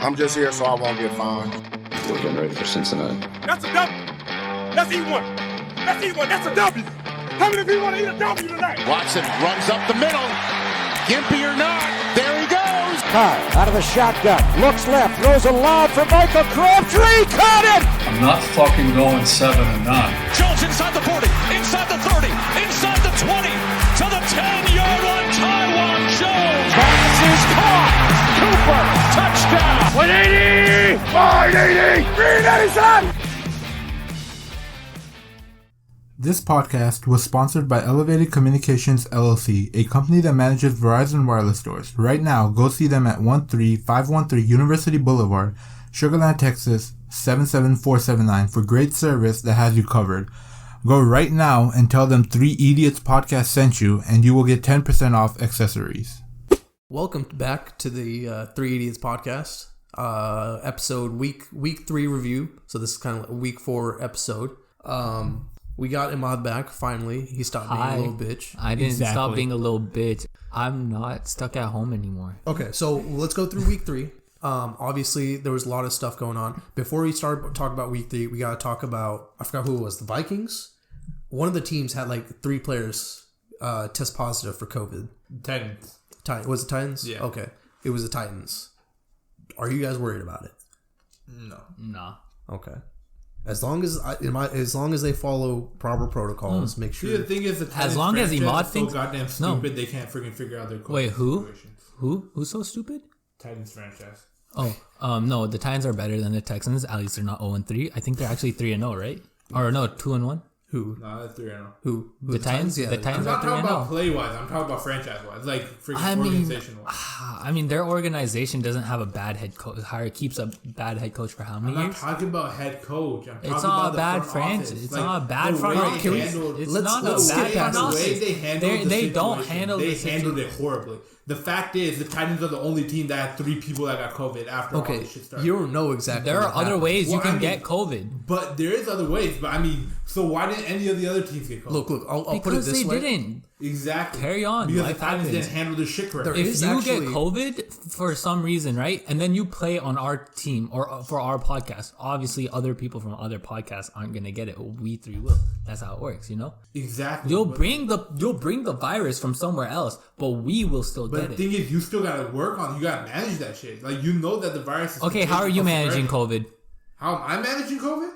I'm just here so I won't get fined. We're getting ready for Cincinnati. That's a W. Let's eat one. Let's eat one. That's a W. How many people want to eat a W tonight? Watson runs up the middle. Gimpy or not, there he goes. Carr out of the shotgun, looks left, throws a lob for Michael Crabtree. Caught it! I'm not fucking going 7-9. Jones inside the 40, inside the 30, inside the 20, to the 10-yard line. Taiwan Jones. Pass is caught. Cooper, touchdown. 180! 180! 387! This podcast was sponsored by Elevated Communications LLC, a company that manages Verizon wireless stores. Right now, go see them at 13513 University Boulevard, Sugar Land, Texas 77479 for great service that has you covered. Go right now and tell them 3EDIOTS podcast sent you, and you will get 10% off accessories. Welcome back to the 3EDIOTS podcast, episode week 3 review. So this is kind of like a week 4 episode. We got Imaad back, finally. He stopped being a little bitch. I didn't stop being a little bitch. I'm not stuck at home anymore. Okay, so let's go through week 3. Obviously, there was a lot of stuff going on. Before we start talking about week 3, we got to talk about, I forgot who it was, the Vikings? One of the teams had like 3 players test positive for COVID. Titans. Was it Titans? Yeah. Okay, it was the Titans. Are you guys worried about it? No. Nah. Okay. As long as they follow proper protocols, make sure. See, the thing is, the Titans as long as Imaad thinks so goddamn stupid, they can't freaking figure out their COVID Wait, who? situations. Who's so stupid? Titans franchise. No, the Titans are better than the Texans. At least they're not 0-3. I think they're actually 3-0, right? Or no, 2-1. Who? No, that's 3-0. Who? The Titans? Yeah, the Titans I'm are not talking about 3-0. play-wise. I'm talking about franchise-wise. Like, freaking organization-wise. I mean, their organization doesn't have a bad head coach. Keeps a bad head coach for how many I'm not years? talking about head coach. I'm talking It's about not a the bad front franchise. office. It's Like, not a bad the front way office. they handled- It's let's not skip a bad past front The way office. they handled They the don't situation, handle they the handled it horribly. The fact is, the Titans are the only team that had 3 people that got COVID after all Okay, this shit started. you don't know exactly. There are what other happened. ways you Well, can I mean- get COVID. But there is other ways. But I mean, so why didn't any of the other teams get COVID? Look, I'll put it Because this they way. didn't. Exactly. Carry on. Because Life the Titans happens. didn't handle their shit correctly. There If is you actually- get COVID for some reason, right, and then you play on our team or for our podcast, obviously other people from other podcasts aren't gonna get it. We 3 will. That's how it works, you know. Exactly. You'll bring the virus from somewhere else, but we will still But get the it. thing is, you still gotta work on it. You gotta manage that shit. Like, you know that the virus is Okay, how are you managing COVID? How am I managing COVID?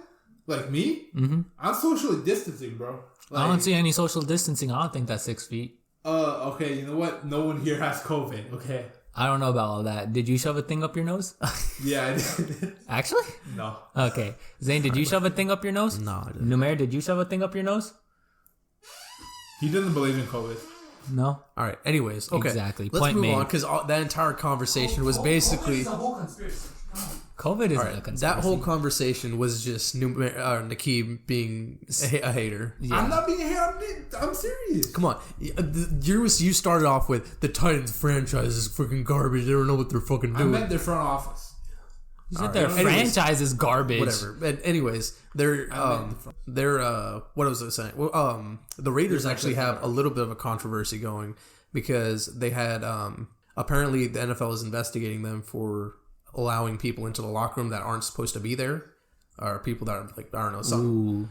Like me? Mm-hmm. I'm socially distancing, bro. Like, I don't see any social distancing. I don't think that's 6 feet. Okay, you know what? No one here has COVID, okay? I don't know about all that. Did you shove a thing up your nose? Yeah, I did. Actually? No. Okay. Zane, did you shove a thing up your nose? No, I didn't. Numair, did you shove a thing up your nose? He doesn't believe in COVID. No. All right. Anyways, okay. Exactly. Let's Point move made. on because that entire conversation was basically COVID is all a right. conspiracy. That whole conversation was just Nakeem being a hater. Yeah. I'm not being here. I'm serious. Come on, you started off with the Titans franchise is freaking garbage. They don't know what they're fucking I doing. meant their front office. You said their franchise is garbage. Whatever. But anyways, they're what was I saying? Well, the Raiders actually have a little bit of a controversy going because they had apparently the NFL is investigating them for allowing people into the locker room that aren't supposed to be there, or people that are like, I don't know, some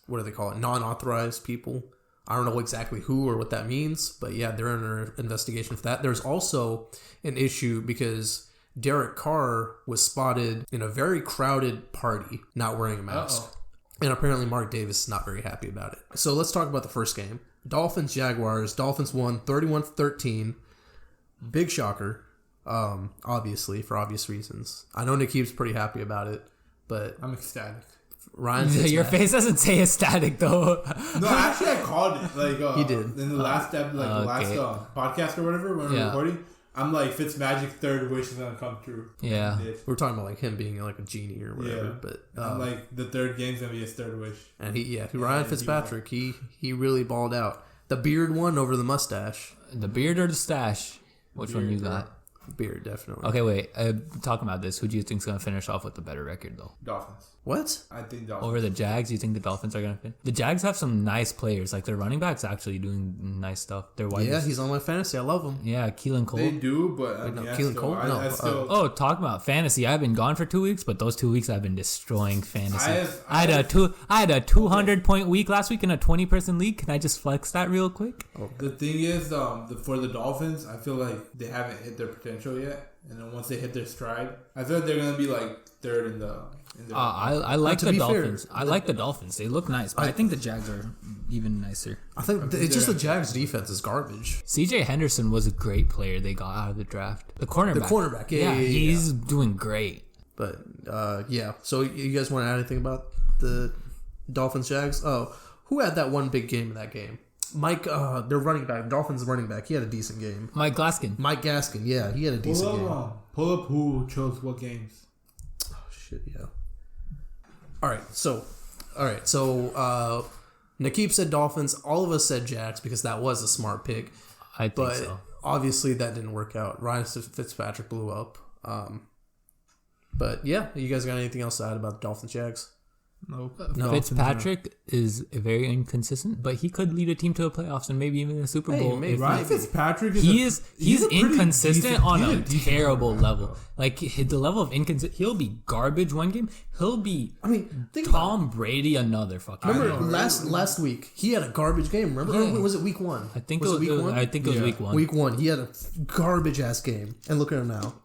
what do they call it? Non-authorized people. I don't know exactly who or what that means, but yeah, they're under investigation for that. There's also an issue because Derek Carr was spotted in a very crowded party not wearing a mask. Uh-oh. And apparently Mark Davis is not very happy about it. So let's talk about the first game. Dolphins-Jaguars. Dolphins won 31-13. Big shocker, obviously, for obvious reasons. I know Nakeem's pretty happy about it, but I'm ecstatic. Ryan Your face doesn't say ecstatic though. No, actually, I called it. Like He did. in the last step, like the last podcast or whatever when we were recording. I'm like, Fitzmagic's third wish is gonna come true. Yeah. we're talking about like him being like a genie or whatever. Yeah. But I'm like, the third game's gonna be his third wish. and Ryan Fitzpatrick, he really balled out. The beard won over the mustache. The beard or the stash? Which one you got? Beard, definitely. Okay, wait. Talking about this, who do you think's gonna finish off with the better record though? Dolphins. What? I think Dolphins. Over the Jags, you think the Dolphins are gonna finish? The Jags have some nice players. Like their running back's actually doing nice stuff. He's on my fantasy. I love him. Yeah, Keelan Cole. They do, but Keelan Cole. Oh, talking about fantasy, I've been gone for 2 weeks, but those 2 weeks I've been destroying fantasy. I had a 200-point week last week in a 20-person league. Can I just flex that real quick? The thing is, for the Dolphins, I feel like they haven't hit their potential yet, and then once they hit their stride, I feel like they're gonna be like third in the. I like the Dolphins. I like the Dolphins. They look nice, but I think the Jags are even nicer. I think it's just the Jags' defense is garbage. CJ Henderson was a great player they got out of the draft. The cornerback. Yeah, he's doing great. But yeah. So you guys want to add anything about the Dolphins Jags? Oh, who had that one big game in that game? Mike, their running back, Dolphins running back. He had a decent game. Mike Gaskin. Yeah, he had a decent game. Pull up who chose what games. Oh shit, yeah. All right, so Nakeem said Dolphins. All of us said Jags because that was a smart pick. I think so. Obviously, that didn't work out. Ryan Fitzpatrick blew up. But yeah, you guys got anything else to add about the Dolphins Jags? No. Fitzpatrick is very inconsistent, but he could lead a team to the playoffs and maybe even a Super Bowl. Ryan Fitzpatrick is he's inconsistent on a terrible level. Like the level of inconsistent, he'll be garbage one game. He'll be Tom Brady another fucking. Remember last week he had a garbage game. Remember, or was it week 1? I think it was week 1. I think it was week 1. Week 1, he had a garbage ass game, and look at him now.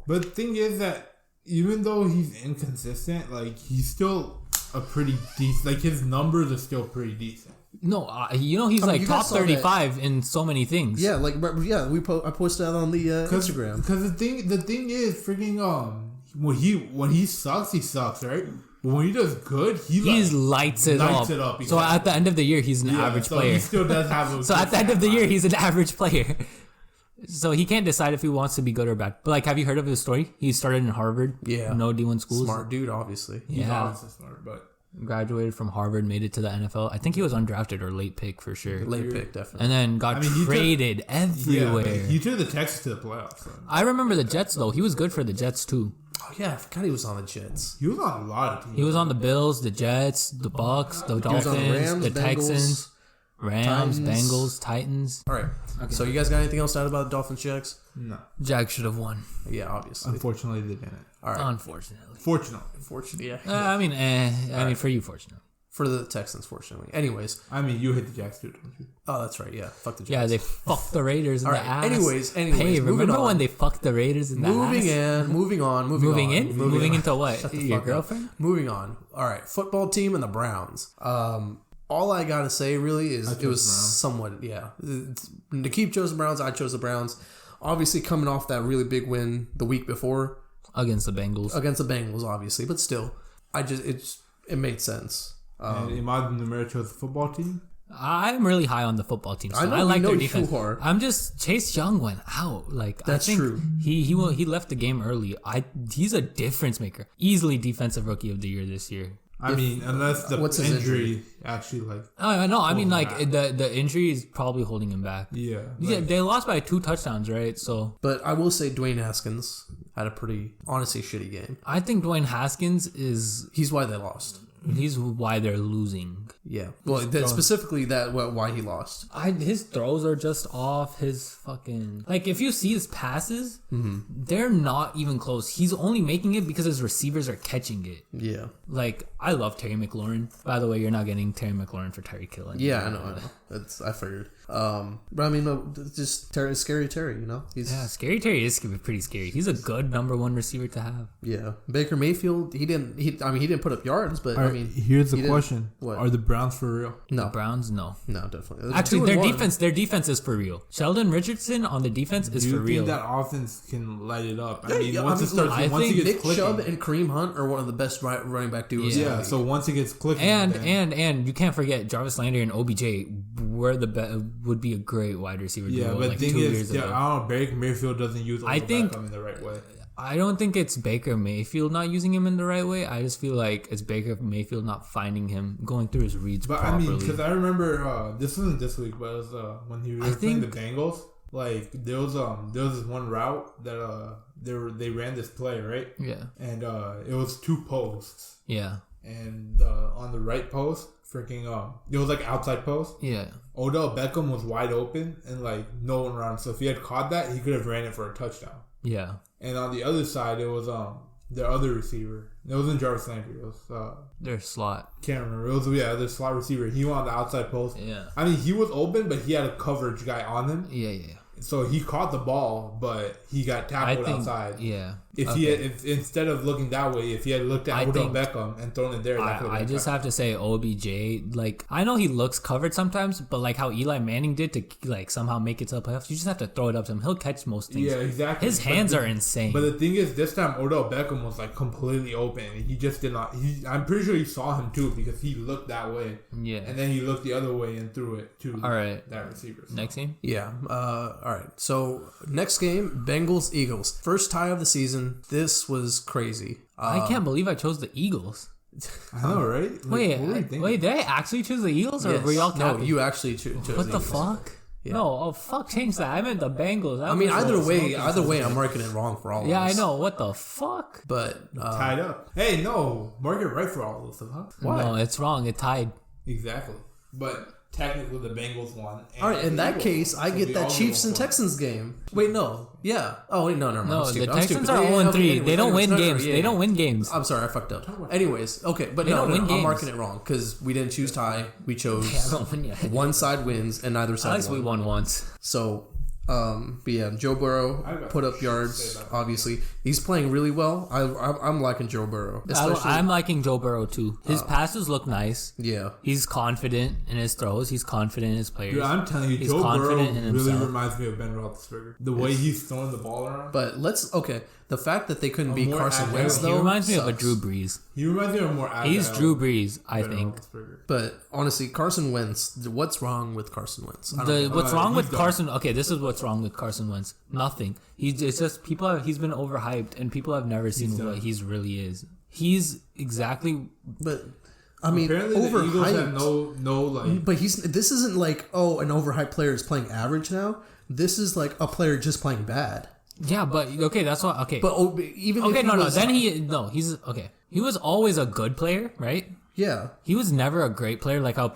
But the thing is that even though he's inconsistent, like he's still a pretty decent. Like his numbers are still pretty decent. No, he's like top 35 in so many things. Yeah, I posted that on the Instagram. Because the thing is, freaking when he sucks, right? But when he does good, he lights it up. Exactly. So at the end of the year, he's an average player. He still does have. So at the end of the year, he's an average player. So he can't decide if he wants to be good or bad. But like, have you heard of his story? He started in Harvard. Yeah. No D1 schools. Smart dude, obviously. He's obviously smart, but graduated from Harvard, made it to the NFL. I think he was undrafted or late pick for sure. Late pick, definitely. And then got traded everywhere. Yeah, he took the Texans to the playoffs. So. I remember the Jets though. He was good for the Jets too. Oh yeah, I forgot he was on the Jets. He was on a lot of teams. He was on the Bills, the Jets, the Bucks, the Dolphins, the Texans. Rams, Bengals, Titans. All right. Okay. So you guys got anything else to add about Dolphins Jags? No. Jags should have won. Yeah, obviously. Unfortunately, they didn't. All right. Unfortunately. Fortunately, yeah. I mean, for you, fortunately. For the Texans, fortunately. Anyways. I mean, you hit the Jags too, don't you? Oh, that's right. Yeah. Fuck the Jags. Yeah, they fucked the Raiders in the ass. Anyways. Hey, remember when they fucked the Raiders in the ass? Moving on. Moving into what? Shut the Your fuck girlfriend? Up. Moving on. All right. Football team and the Browns. All I gotta say really is it was somewhat, yeah. Nakeem chose the Browns. I chose the Browns. Obviously, coming off that really big win the week before against the Bengals. Obviously, but still, it made sense. And Imaad and Numeri chose the football team. I'm really high on the football team. So I like their defense. I'm just Chase Young went out. Like that's true. He left the game early. He's a difference maker. Easily defensive rookie of the year this year. I mean, unless the injury actually like. No, I mean like the injury is probably holding him back. Yeah. They lost by 2 touchdowns, right? So. But I will say Dwayne Haskins had a pretty honestly shitty game. I think Dwayne Haskins he's why they lost. He's why they're losing. Yeah. Well, specifically why he lost. His throws are just off. His fucking like if you see his passes, they're not even close. He's only making it because his receivers are catching it. Yeah. Like I love Terry McLaurin. By the way, you're not getting Terry McLaurin for Tyreek Hill. Yeah, I know. I figured. But I mean, no, just Scary Terry. You know, Scary Terry is pretty scary. He's a good number 1 receiver to have. Yeah. Baker Mayfield. He didn't put up yards, but I mean, here's the question: Are the Browns for real? No. The Browns, no, definitely. Actually, their defense is for real. Sheldon Richardson on the defense is for real. Do you think that offense can light it up? I mean, once Nick Chubb and Kareem Hunt are one of the best running back duos. Yeah. So once it gets clicking, and you can't forget Jarvis Landry and OBJ would be a great wide receiver duo. Yeah, but the thing is, I don't know. Baker Mayfield doesn't use Beckham in the right way. I don't think it's Baker Mayfield not using him in the right way. I just feel like it's Baker Mayfield not finding him, going through his reads properly. I mean, because I remember this wasn't this week, but it was when he was playing the Bengals. like there was this one route that they ran this play, right? Yeah. And it was 2 posts. Yeah. And on the right post, freaking it was like outside post. Yeah. Odell Beckham was wide open and like no one around. So if he had caught that, he could have ran it for a touchdown. Yeah. And on the other side, it was their other receiver. It wasn't Jarvis Landry. It was their slot. Can't remember. It was their slot receiver. He went on the outside post. Yeah. I mean, he was open, but he had a coverage guy on him. Yeah. So he caught the ball, but he got tackled outside. Yeah. If instead of looking that way, if he had looked at Odell Beckham and thrown it there, that could have I just have to say OBJ, like, I know he looks covered sometimes, but like how Eli Manning did to like somehow make it to the playoffs, you just have to throw it up to him. He'll catch most things. Yeah, exactly. His hands are insane. But the thing is, this time Odell Beckham was like completely open. He just did not. I'm pretty sure he saw him too because he looked that way. Yeah. And then he looked the other way and threw it to that receiver. So. Next game? Yeah. All right. So next game, Bengals Eagles. First tie of the season. This was crazy. I can't believe I chose the Eagles. I know, right? Like, wait, did I actually choose the Eagles or were y'all capping? No, you actually chose what the Eagles. fuck? Yeah. No, fuck, change that. I meant the Bengals. I mean, either way, I'm marking it wrong for all of us. Yeah, I know. What the fuck? But tied up. Hey, no, mark it right for all of us, huh? Why? No, it's wrong. It tied. Exactly. But technically, the Bengals won. All right, in that case, I get that Chiefs and Texans game. Wait, no. Yeah. Oh, wait, no. No, the Texans are 0-3. They don't win games. They don't win games. I'm sorry, I fucked up. Anyways, okay, but I'm marking it wrong because we didn't choose tie. We chose one side wins and neither side won. At least we won once. So, but yeah, Joe Burrow put up yards. Obviously, he's playing really well. I'm liking Joe Burrow. I'm liking Joe Burrow too. His passes look nice. Yeah, he's confident in his throws. He's confident in his players. Dude, I'm telling you, Joe Burrow really reminds me of Ben Roethlisberger. The way he's throwing the ball around. But the fact that they couldn't beat Carson Wentz though, he reminds me sucks. of a Drew Brees. He reminds me of more. He's Drew Brees, I think. But honestly, Carson Wentz. What's wrong with Carson Wentz? What's wrong with Carson? Okay, this is what's wrong with Carson Wentz. Nothing. It's just he's been overhyped, and people have never seen what he really is. He's exactly. But I mean, apparently the Eagles have no like. But this isn't like an overhyped player is playing average now. This is like a player just playing bad. Yeah, but okay, that's what. Okay, but even okay, he's okay. He was always a good player, right? Yeah, he was never a great player, like how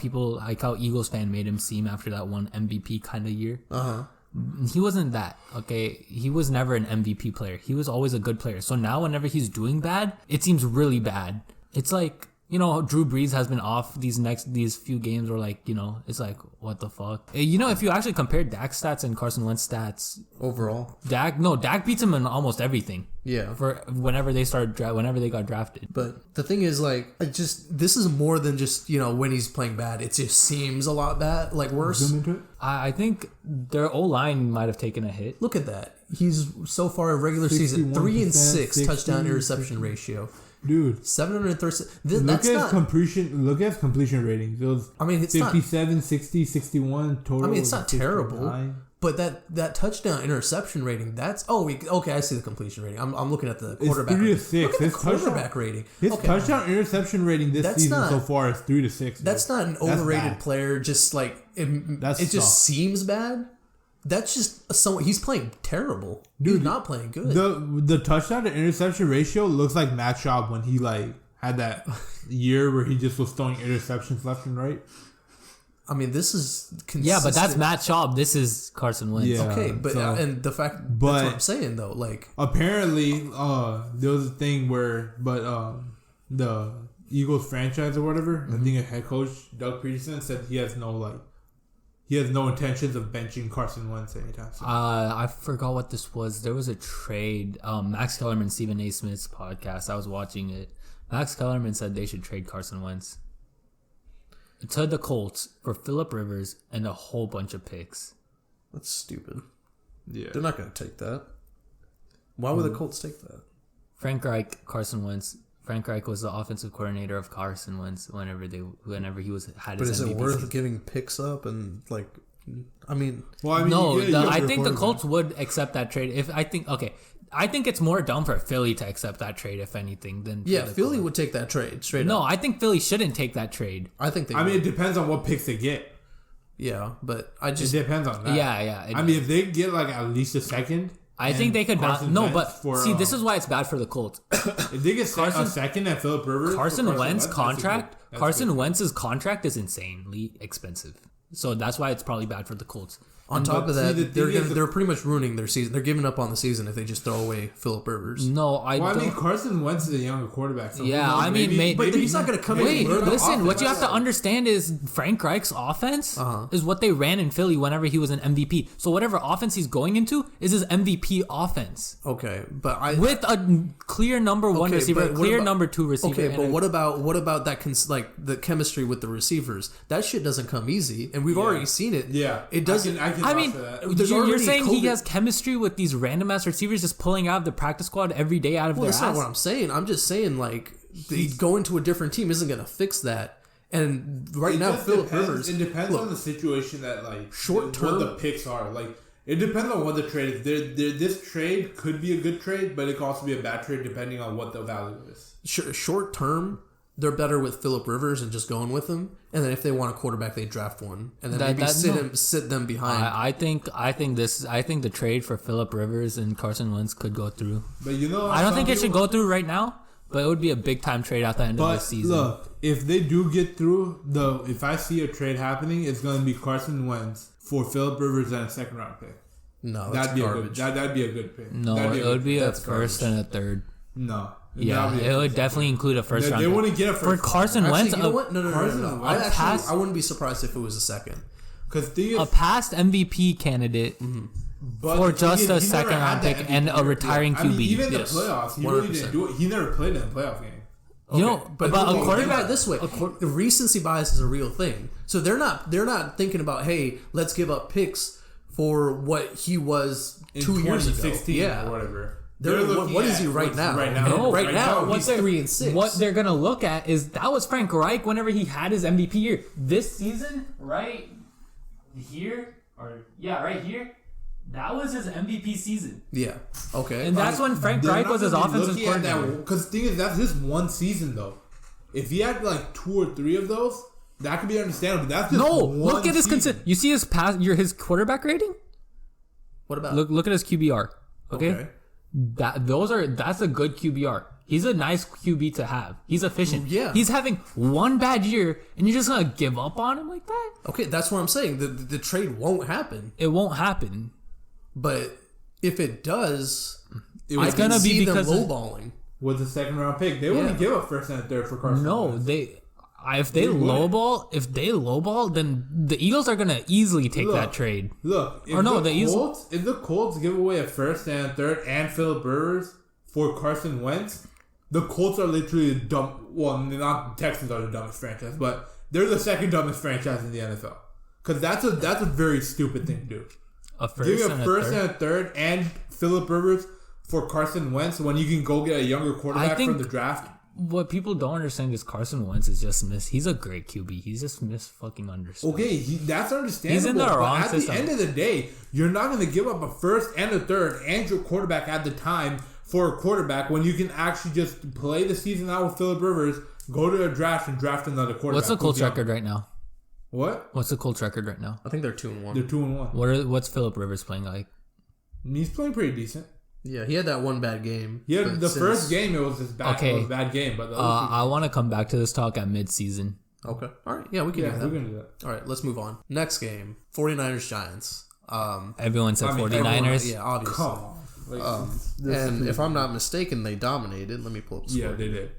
Eagles fan made him seem after that one MVP kind of year. He wasn't that. Okay, he was never an MVP player. He was always a good player. So now, whenever he's doing bad, it seems really bad. It's like. Drew Brees has been off these few games where it's like, what the fuck? If you actually compare Dak's stats and Carson Wentz stats overall, Dak beats him in almost everything. Yeah. For whenever they got drafted. But the thing is, this is more than just, when he's playing bad. It just seems a lot bad, worse. I think their O-line might have taken a hit. Look at that. He's so far in regular season 3-6 touchdown interception ratio. Dude, 736. Look at his completion ratings. It was 57, 60, 61 total. I mean, it's not terrible. But that touchdown interception rating, that's okay. I see the completion rating. I'm looking at the quarterback. It's 3-6. Look at the quarterback rating. His touchdown intercepception rating this season so far is 3-6. That's not an overrated player. Just it just seems bad. That's just someone. He's playing terrible. Dude, he's not playing good. The touchdown to interception ratio looks like Matt Schaub when he had that year where he just was throwing interceptions left and right. I mean, this is consistent. Yeah, but that's Matt Schaub. This is Carson Wentz. Yeah, okay, but and the fact that's what I'm saying though, apparently there was a thing where the Eagles franchise or whatever, I think a head coach Doug Peterson said he has no intentions of benching Carson Wentz anytime soon. I forgot what this was. There was a trade. Max Kellerman, Stephen A. Smith's podcast. I was watching it. Max Kellerman said they should trade Carson Wentz to the Colts for Phillip Rivers and a whole bunch of picks. That's stupid. Yeah, they're not going to take that. Why would the Colts take that? Frank Reich, Carson Wentz. Frank Reich was the offensive coordinator of Carson Wentz whenever he had his MVP. But is it worth giving picks up and I mean, I think the Colts would accept that trade. I think it's more dumb for Philly to accept that trade, if anything. Than Philly would take that trade straight up. No, I think Philly shouldn't take that trade. I think they. I mean, it depends on what picks they get. Yeah, but I It just depends on that. Yeah. I mean, if they get like at least a second, I think they could for, this is why it's bad for the Colts. if they get a second and Phillip Rivers, Carson Wentz's contract contract is insanely expensive. So that's why it's probably bad for the Colts. On top of that, they're pretty much ruining their season. They're giving up on the season if they just throw away Phillip Rivers. No, I mean, Carson Wentz is a younger quarterback. So yeah, I mean, but he's not going to come in. Wait, listen. What you have to understand is Frank Reich's offense is what they ran in Philly whenever he was an MVP. So whatever offense he's going into is his MVP offense. Okay, but with a clear number one receiver, clear number two receiver. Okay, but what about that? The chemistry with the receivers. That shit doesn't come easy, and we've already seen it. Yeah, it doesn't. I mean, you're saying he has chemistry with these random ass receivers just pulling out of the practice squad every day out of their ass? That's not what I'm saying. I'm just saying, like, going to a different team isn't going to fix that. And right now, Phillip Rivers. It depends on the situation that, like, short term, what the picks are. Like, it depends on what the trade is. This trade could be a good trade, but it could also be a bad trade depending on what the value is. Short term, they're better with Phillip Rivers and just going with him. And then if they want a quarterback, they draft one, and then sit them behind. I think the trade for Phillip Rivers and Carson Wentz could go through. But I don't think it should go through right now. But it would be a big time trade at the end of the season. Look, if they do get through, if I see a trade happening, it's going to be Carson Wentz for Phillip Rivers and a second round pick. No, that's garbage. That'd be a good pick. No, it would be a first and a third. No. Yeah, it would definitely include a first round. They wouldn't get a first for Carson Wentz. You know what? No. I wouldn't be surprised if it was a second. A past MVP candidate for just a second round pick and a retiring QB. I mean, even the playoffs, he really didn't do it. He never played in a playoff game. You know, but a quarterback this way, the recency bias is a real thing. So they're not thinking about, hey, let's give up picks for what he was in 2 years ago. 2016 or whatever. What is he right now? Right now, he's 3-6. What they're gonna look at is that was Frank Reich whenever he had his MVP year. This season, right here, right here, that was his MVP season. Yeah. Okay. And that's when Frank Reich was his offensive coordinator. Because the thing is, that's just one season though. If he had like 2 or 3 of those, that could be understandable. That's just look at his you see his his quarterback rating. What about look at his QBR? Okay. That's a good QBR. He's a nice QB to have. He's efficient. Yeah. He's having one bad year, and you're just gonna give up on him like that? Okay, that's what I'm saying. The trade won't happen. It won't happen. But if it does, it's gonna be because them lowballing with the second round pick. They wouldn't give up first and third for Carson. No, if they lowball, then the Eagles are gonna easily take that trade. Look, if the Colts give away a first and a third and Phillip Rivers for Carson Wentz, the Colts are literally dumb. Well, not the Texans are the dumbest franchise, but they're the second dumbest franchise in the NFL. Because that's a very stupid thing to do. Giving a first and a third and Phillip Rivers for Carson Wentz when you can go get a younger quarterback from the draft. What people don't understand is Carson Wentz is just He's a great QB. He's just fucking understood. Okay, that's understandable. He's in the wrong system. At the end of the day, you're not going to give up a first and a third and your quarterback at the time for a quarterback when you can actually just play the season out with Phillip Rivers, go to a draft and draft another quarterback. What's the Colts record right now? What? What's the Colts record right now? I think they're 2-1. They're 2-1. What's Phillip Rivers playing like? He's playing pretty decent. Yeah, he had that one bad game. Yeah, the first game it was his bad. It was a bad game, but I want to come back to this talk at mid-season. Okay, all right, yeah, we can do that. We're gonna do that. All right, let's move on. Next game, 49ers Giants. Everyone said 49ers. Yeah, obviously. Come on. And if I'm not mistaken, they dominated. Let me pull up the score. Yeah, they did.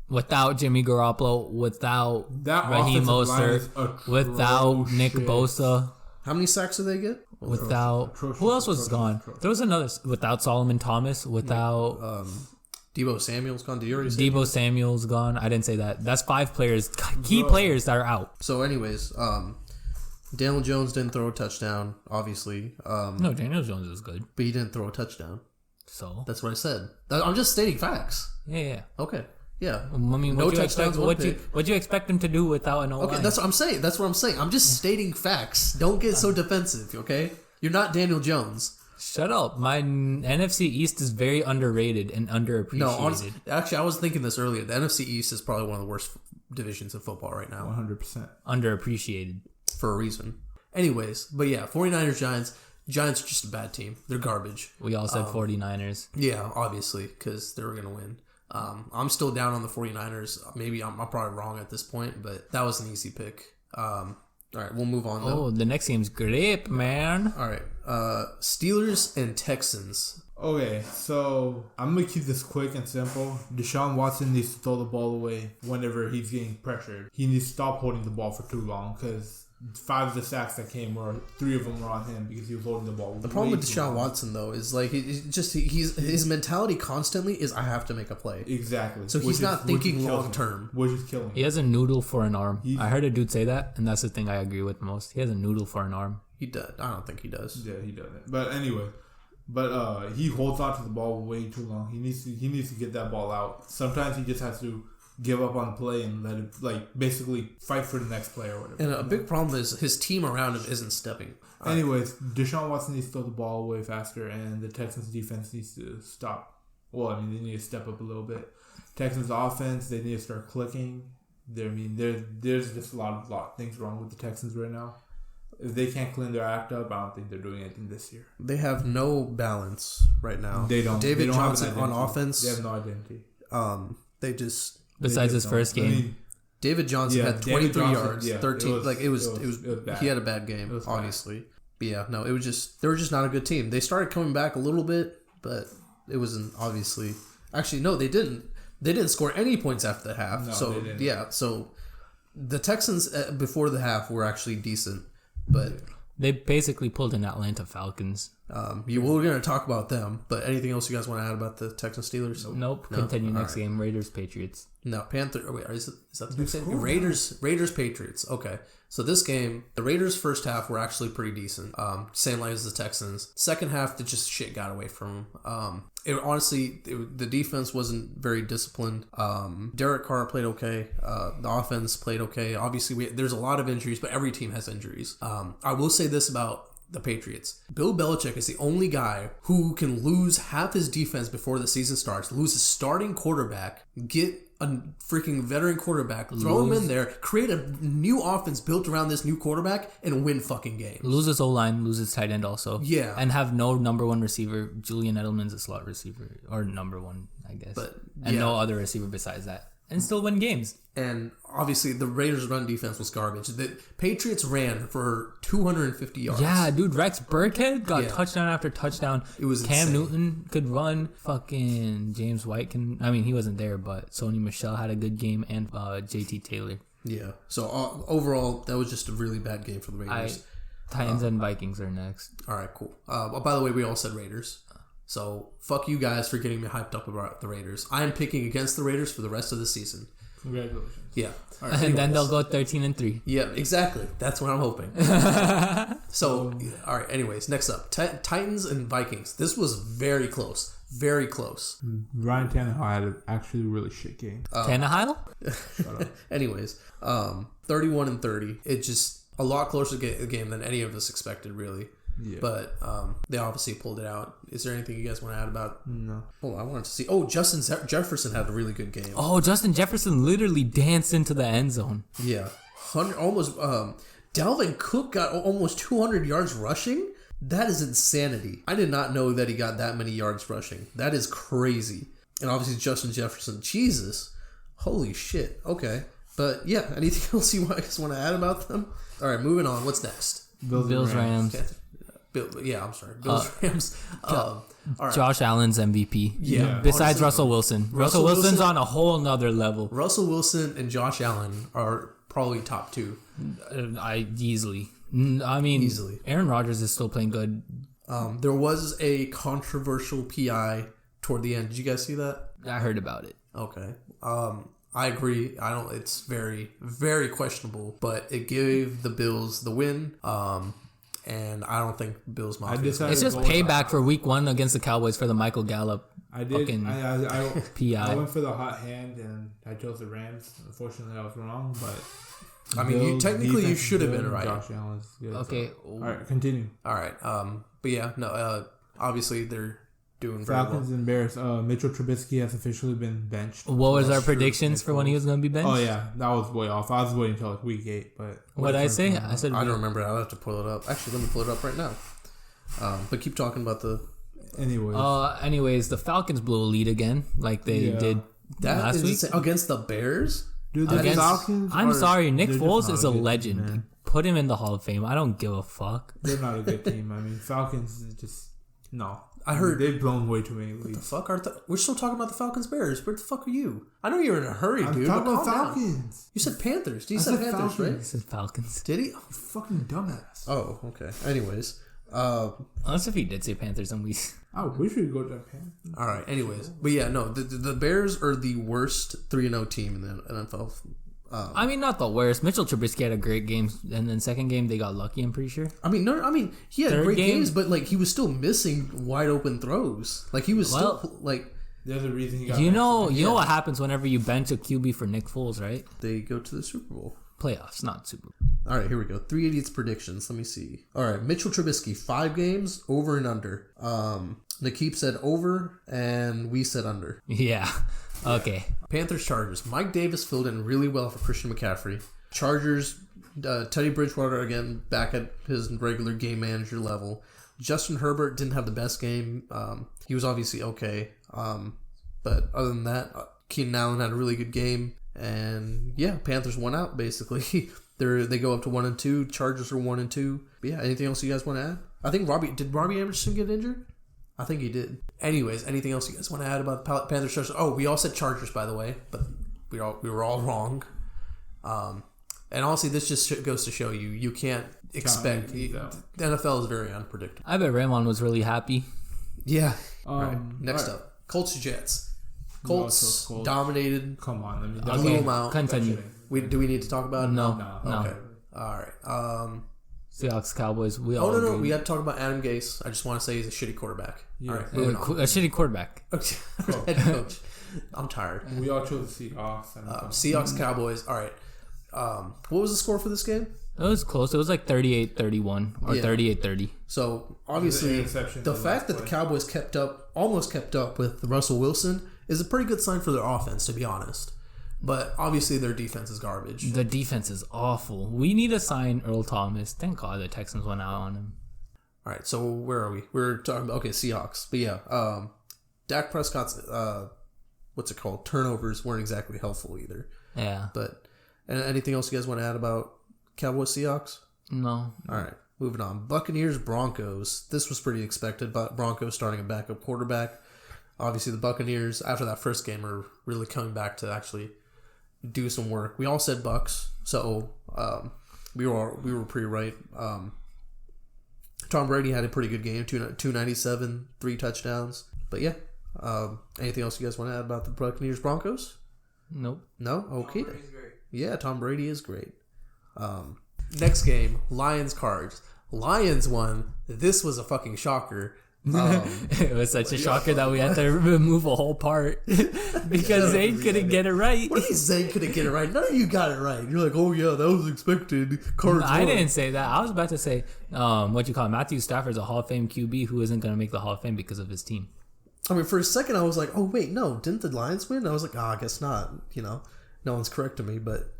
Without Jimmy Garoppolo, without that Raheem Mostert, without Nick Bosa. How many sacks did they get? Without who else was gone? There was another. Without Solomon Thomas. Without Debo Samuel's gone. Did you already say Debo Samuel's gone? I didn't say that. That's 5 players, key players that are out. So, anyways, Daniel Jones didn't throw a touchdown. Obviously, no, Daniel Jones was good, but he didn't throw a touchdown. So that's what I said. I'm just stating facts. Yeah. Okay. Yeah. I mean, no touchdowns. What do you expect him to do without an O-line? Okay, that's what I'm saying. That's what I'm saying. I'm just stating facts. Don't get so defensive, okay? You're not Daniel Jones. Shut up. My NFC East is very underrated and underappreciated. No, honestly, actually, I was thinking this earlier. The NFC East is probably one of the worst divisions in football right now. 100%. Underappreciated. For a reason. Anyways, but yeah, 49ers, Giants. Giants are just a bad team. They're garbage. We all said 49ers. Yeah, obviously, because they were going to win. I'm still down on the 49ers. Maybe I'm probably wrong at this point, but that was an easy pick. All right, we'll move on. Oh, the next game's great, man. All right, Steelers and Texans. Okay, so I'm going to keep this quick and simple. Deshaun Watson needs to throw the ball away whenever he's getting pressured. He needs to stop holding the ball for too long because 5 of the sacks that came, 3 of them were on him because he was holding the ball. The problem with Deshaun Watson, though, is like his mentality constantly is I have to make a play. Exactly. So he's not thinking long term. Which is killing him. He has a noodle for an arm. I heard a dude say that, and that's the thing I agree with most. He has a noodle for an arm. He does. I don't think he does. Yeah, he doesn't. But anyway. But he holds on to the ball way too long. He needs to get that ball out. Sometimes he just has to give up on play and let it, like, basically fight for the next play or whatever. And a big problem is his team around him isn't stepping. Anyways, Deshaun Watson needs to throw the ball away faster, and the Texans defense needs to stop. Well, I mean, they need to step up a little bit. Texans offense, they need to start clicking. There's just a lot of things wrong with the Texans right now. If they can't clean their act up, I don't think they're doing anything this year. They have no balance right now. They don't. David they don't Johnson on offense. They have no identity. They just besides his first game. I mean, David Johnson had 23 yards, 13. It was bad. He had a bad game, obviously. But yeah, no, they were just not a good team. They started coming back a little bit, but it wasn't obviously. Actually, no, they didn't. They didn't score any points after the half. No, so they didn't. Yeah, so the Texans before the half were actually decent, but they basically pulled an Atlanta Falcons. We're going to talk about them, but anything else you guys want to add about the Texans Steelers? Nope. Continue next game. Raiders Patriots. No, Panther. Oh, wait, is that the next game? Raiders Patriots. Okay, so this game, the Raiders first half were actually pretty decent. Same line as the Texans. Second half, just shit got away from them. The defense wasn't very disciplined. Derek Carr played okay. The offense played okay. Obviously, there's a lot of injuries, but every team has injuries. I will say this about the Patriots. Bill Belichick is the only guy who can lose half his defense before the season starts, lose his starting quarterback, get a freaking veteran quarterback, throw him in there, create a new offense built around this new quarterback, and win fucking games. Lose his O-line, lose his tight end also. Yeah. And have no number one receiver. Julian Edelman's a slot receiver. Or number one, I guess. No other receiver besides that. And still win games. And obviously, the Raiders' run defense was garbage. The Patriots ran for 250 yards. Yeah, dude, Rex Burkhead got touchdown after touchdown. It was Cam insane. Newton could run. Fucking James White can. I mean, he wasn't there, but Sony Michel had a good game, and JT Taylor. Yeah. So overall, that was just a really bad game for the Raiders. Titans and Vikings are next. All right, cool. By the way, we all said Raiders. So fuck you guys for getting me hyped up about the Raiders. I am picking against the Raiders for the rest of the season. Congratulations. Yeah. All right, and then they'll go 13-3. Yeah, exactly. That's what I'm hoping. So, all right. Anyways, next up, Titans and Vikings. This was very close. Very close. Ryan Tannehill had an actually really shit game. Tannehill? Anyways, 31-30. It just a lot closer game than any of us expected, really. Yeah. But they obviously pulled it out. Is there anything you guys want to add about? No. Oh, I wanted to see. Oh, Justin Jefferson had a really good game. Oh, Justin Jefferson literally danced into the end zone. Yeah. Almost. Dalvin Cook got almost 200 yards rushing. That is insanity. I did not know that he got that many yards rushing. That is crazy. And obviously Justin Jefferson. Jesus. Holy shit. Okay. But yeah, anything else you guys want to add about them? All right, moving on. What's next? Bills Rams. Okay. I'm sorry. Bills Rams. All right. Josh Allen's MVP. Yeah. Besides honestly, Russell Wilson. Russell Wilson's on a whole nother level. Russell Wilson and Josh Allen are probably top two. Easily. I mean, easily. Aaron Rodgers is still playing good. There was a controversial PI toward the end. Did you guys see that? I heard about it. Okay. I agree. It's very, very questionable, but it gave the Bills the win. And I don't think Bills Mafia. It's just payback for Week 1 against the Cowboys for the Michael Gallup. I did. I PI. I went for the hot hand and I chose the Rams. Unfortunately, I was wrong, but I mean, you should have been right. Josh Allen's good. Okay. So. All right, continue. All right. But yeah, no. Obviously, doing very well. Falcons and Bears. Mitchell Trubisky has officially been benched. What was our Falcons and Bears. Mitchell Trubisky has officially been benched. What was our That's true. predictions for when he was going to be benched? Oh yeah, that was way off. I was waiting until like week 8, but What did I say? I said I don't remember. I'll have to pull it up. Actually, let me pull it up right now. But keep talking about the. Anyways, the Falcons blew a lead again, like they did That last is week insane. Against the Bears. dude, the Falcons. I'm sorry, Nick they're just Foles not is a a good team, legend. man. Put him in the Hall of Fame. I don't give a fuck. They're not a good team. I mean, Falcons is just no. I heard they've blown way too many the leads. fuck are we're still talking about the Falcons Bears. Where the fuck are you? I know you're in a hurry, I'm dude. talking but about calm down. Falcons. You said Panthers. You I said said Panthers, Falcons. right? This is Falcons. Did he? You fucking dumbass. Oh, okay. Anyways, Unless if he did say Panthers, then we. I wish we could go to Japan. all right. Anyways, but yeah, no, the Bears are the worst 3-0 team in the NFL. I mean, not the worst. Mitchell Trubisky had a great game, and then second game they got lucky. I'm pretty sure. He had Third great game- games, but like he was still missing wide open throws. Like he was still like There's a reason he got. You know what happens whenever you bench a QB for Nick Foles, right? they go to the Super Bowl. Playoffs, not Super Bowl. All right, here we go. 3 Idiots predictions. Let me see. All right, Mitchell Trubisky, 5 games, over and under. Nakeem said over, and we said under. Yeah. Okay. Panthers, Chargers. Mike Davis filled in really well for Christian McCaffrey. Chargers, Teddy Bridgewater again back at his regular game manager level. Justin Herbert didn't have the best game. He was obviously okay. But other than that, Keenan Allen had a really good game. And yeah, Panthers won out basically. They go up to 1-2. Chargers are 1-2. But yeah, anything else you guys want to add? I think Robbie Anderson get injured? I think he did. Anyways, anything else you guys want to add about the Panthers? Chargers? Oh, we all said Chargers, by the way, but we were all wrong. And honestly, this just goes to show you can't expect. The NFL is very unpredictable. I bet Raymond was really happy. Yeah. All right. Next up, Colts Jets. Colts dominated. Come on, let me. Blew them out. Continue. Do we need to talk about it? No. Okay. All right. Seahawks, Cowboys. We Oh all. no, agree. We got to talk about Adam Gase. I just want to say he's a shitty quarterback. Yeah. All right. A Moving on. shitty quarterback. Head coach. I'm tired. We all chose the Seahawks. Seahawks, Cowboys. All right. What was the score for this game? It was close. It was like 38-31 or 38-30. So obviously, the fact that the Cowboys almost kept up with Russell Wilson is a pretty good sign for their offense, to be honest. But obviously, their defense is garbage. The defense is awful. We need to sign Earl Thomas. Thank God the Texans went out on him. All right. So where are we? We're talking about Seahawks. But yeah, Dak Prescott's turnovers weren't exactly helpful either. Yeah. But anything else you guys want to add about Cowboys Seahawks? No. All right, moving on. Buccaneers Broncos. This was pretty expected, but Broncos starting a backup quarterback. Obviously, the Buccaneers after that first game are really coming back to actually do some work. We all said Bucks, so we were pretty right. Tom Brady had a pretty good game, 297, 3 touchdowns. But yeah, anything else you guys want to add about the Buccaneers Broncos? Nope. No? Okay. Yeah, Tom Brady is great. Next game, Lions Cards. Lions won. This was a fucking shocker. It was such a shocker that we had to remove a whole part because Zane couldn't get it right. What do you mean Zane couldn't get it right? None of you got it right. You're like, oh yeah, that was expected. Cards I won. didn't say that. I was about to say, Matthew Stafford's a Hall of Fame QB who isn't going to make the Hall of Fame because of his team. I mean, for a second, I was like, oh wait, no, didn't the Lions win? I was like, I guess not. No one's correcting me, but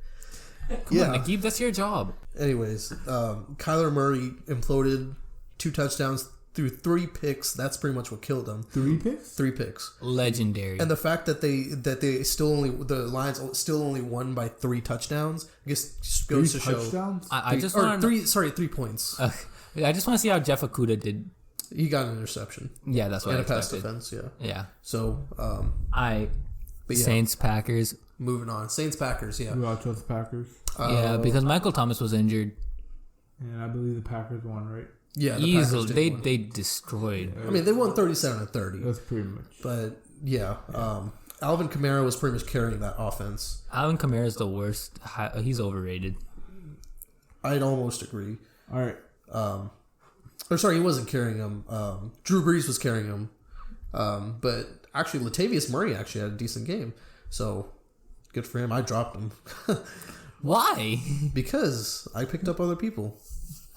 Come on, Nakeem, that's your job. Anyways, Kyler Murray imploded, 2 touchdowns through 3 picks. That's pretty much what killed him. 3 picks? 3 picks. Legendary. And the fact that the Lions still only won by 3 touchdowns, I guess just goes to touchdowns? show. I just want 3 points. I just want to see how Jeff Okudah did. He got an interception. Yeah, that's what and I a pass expected. defense. Yeah. Yeah. So, Saints, Packers. Moving on. Saints, Packers. Yeah. We all chose the Packers. Yeah, because Michael Thomas was injured. And I believe the Packers won, right? Yeah. The Easily. Packers They destroyed. I mean, they won 37-30. That's pretty much. But yeah. Alvin Kamara was pretty much carrying that offense. Alvin Kamara is the worst. He's overrated. I'd almost agree. All right. He wasn't carrying him. Drew Brees was carrying him. But actually, Latavius Murray actually had a decent game. So, good for him. I dropped him. Why? Because I picked up other people.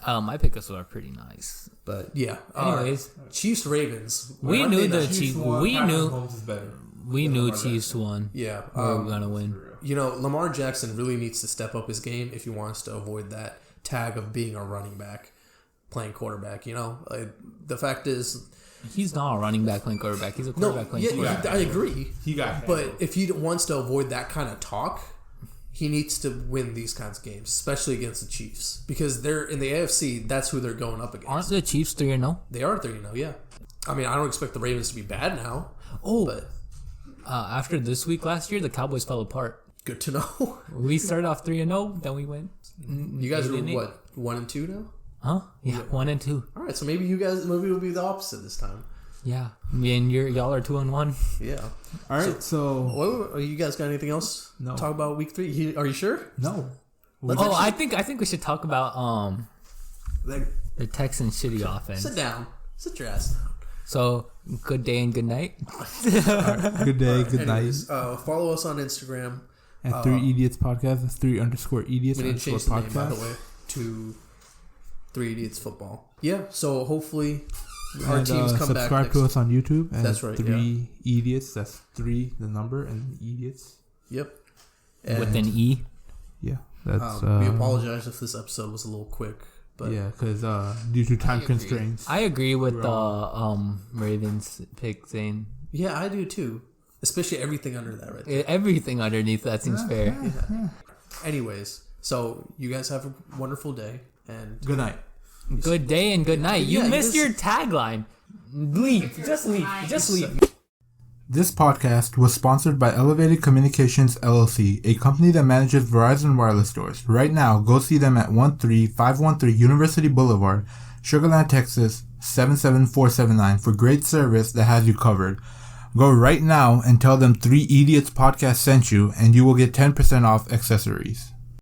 My pickups were pretty nice. But yeah. Anyways, Chiefs Ravens. We knew the Chiefs. We knew Chiefs won. Yeah, we were gonna win. You know, Lamar Jackson really needs to step up his game if he wants to avoid that tag of being a running back playing quarterback. You know, the fact is, he's not a running back playing quarterback. He's a quarterback playing quarterback. I agree. He got. But if he wants to avoid that kind of talk, he needs to win these kinds of games, especially against the Chiefs, because they're in the AFC. That's who they're going up against. Aren't the Chiefs 3-0? They are 3-0. Yeah. I mean, I don't expect the Ravens to be bad now. But after this week last year, the Cowboys fell apart. Good to know. We started off 3-0, then we went. You guys are what, 1-2 now? Huh? Yeah, 1-2. All right, so maybe it'll be the opposite this time. Yeah, me and y'all are 2-1. Yeah. All right, so you guys got anything else? No. Talk about week 3. Are you sure? No. I think we should talk about the Texans' shitty offense. Sit down. Sit your ass down. So, good day and good night. Right, good day, good Anyways, night. Follow us on Instagram At 3EDIOTS podcast. That's 3_idiots. We need to change the name, by the way, to 3EDIOTS football. Yeah, so hopefully our teams come back. Subscribe to us on YouTube. That's right. 3EDIOTS. That's 3, the number, and idiots. Yep. With an E. Yeah, that's. We apologize if this episode was a little quick, but yeah, because due to time constraints. I agree with the Ravens pick, Zane. Yeah, I do too. Especially everything under that right there. Everything underneath that seems fair. Yeah. Anyways, so you guys have a wonderful day and good night. Good day and good night. You missed your tagline. Leave. Just leave. Just leave. This podcast was sponsored by Elevated Communications LLC, a company that manages Verizon wireless stores. Right now, go see them at 13513 University Boulevard, Sugar Land, Texas 77479 for great service that has you covered. Go right now and tell them 3EDIOTS podcast sent you, and you will get 10% off accessories.